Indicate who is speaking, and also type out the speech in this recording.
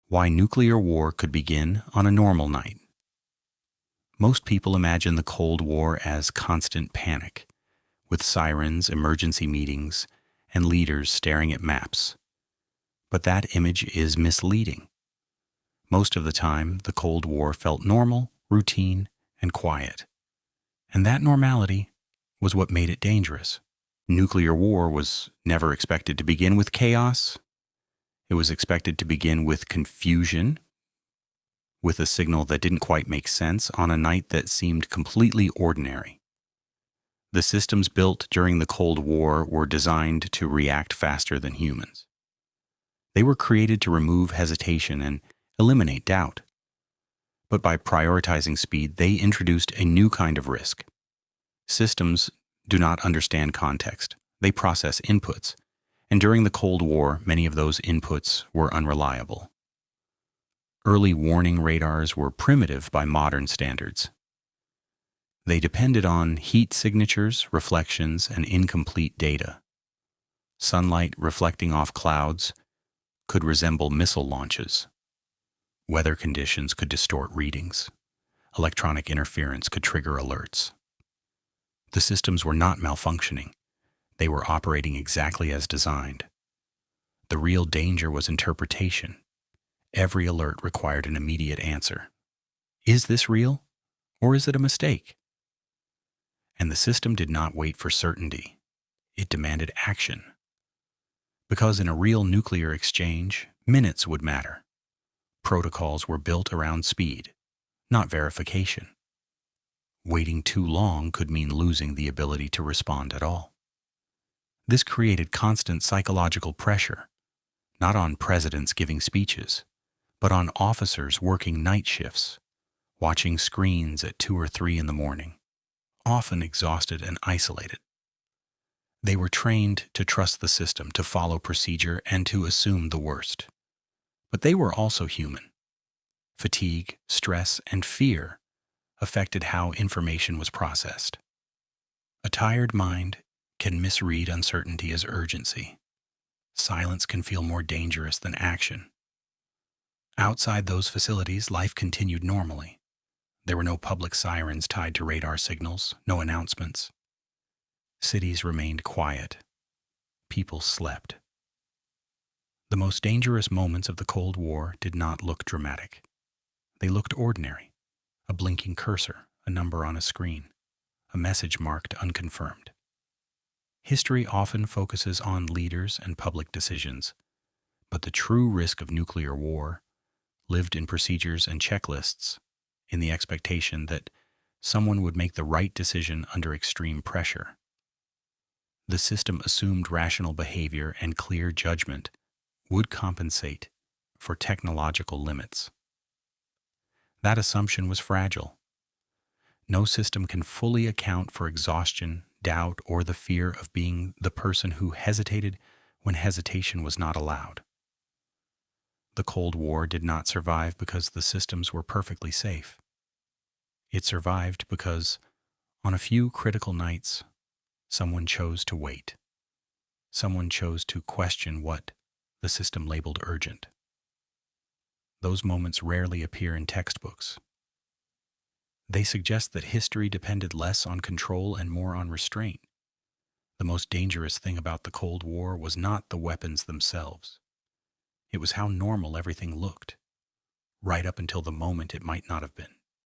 Speaker 1: Why nuclear war could begin on a normal night. Most people imagine the Cold War as constant panic, with sirens, emergency meetings, and leaders staring at maps. But that image is misleading. Most of the time, the Cold War felt normal, routine, and quiet. And that normality was what made it dangerous. Nuclear war was never expected to begin with chaos. It was expected to begin with confusion, with a signal that didn't quite make sense on a night that seemed completely ordinary. The systems built during the Cold War were designed to react faster than humans. They were created to remove hesitation and eliminate doubt. But by prioritizing speed, they introduced a new kind of risk. Systems do not understand context. They process inputs. And during the Cold War, many of those inputs were unreliable. Early warning radars were primitive by modern standards. They depended on heat signatures, reflections, and incomplete data. Sunlight reflecting off clouds could resemble missile launches. Weather conditions could distort readings. Electronic interference could trigger alerts. The systems were not malfunctioning. They were operating exactly as designed. The real danger was interpretation. Every alert required an immediate answer. Is this real, or is it a mistake? And the system did not wait for certainty. It demanded action. Because in a real nuclear exchange, minutes would matter. Protocols were built around speed, not verification. Waiting too long could mean losing the ability to respond at all. This created constant psychological pressure, not on presidents giving speeches, but on officers working night shifts, watching screens at 2 or 3 in the morning, often exhausted and isolated. They were trained to trust the system, to follow procedure, and to assume the worst. But they were also human. Fatigue, stress, and fear affected how information was processed. A tired mind can misread uncertainty as urgency. Silence can feel more dangerous than action. Outside those facilities, life continued normally. There were no public sirens tied to radar signals, no announcements. Cities remained quiet. People slept. The most dangerous moments of the Cold War did not look dramatic. They looked ordinary. A blinking cursor, a number on a screen, a message marked unconfirmed. History often focuses on leaders and public decisions, but the true risk of nuclear war lived in procedures and checklists, in the expectation that someone would make the right decision under extreme pressure. The system assumed rational behavior and clear judgment would compensate for technological limits. That assumption was fragile. No system can fully account for exhaustion, doubt, or the fear of being the person who hesitated when hesitation was not allowed. The Cold War did not survive because the systems were perfectly safe. It survived because, on a few critical nights, someone chose to wait. Someone chose to question what the system labeled urgent. Those moments rarely appear in textbooks. They suggest that history depended less on control and more on restraint. The most dangerous thing about the Cold War was not the weapons themselves. It was how normal everything looked, right up until the moment it might not have been.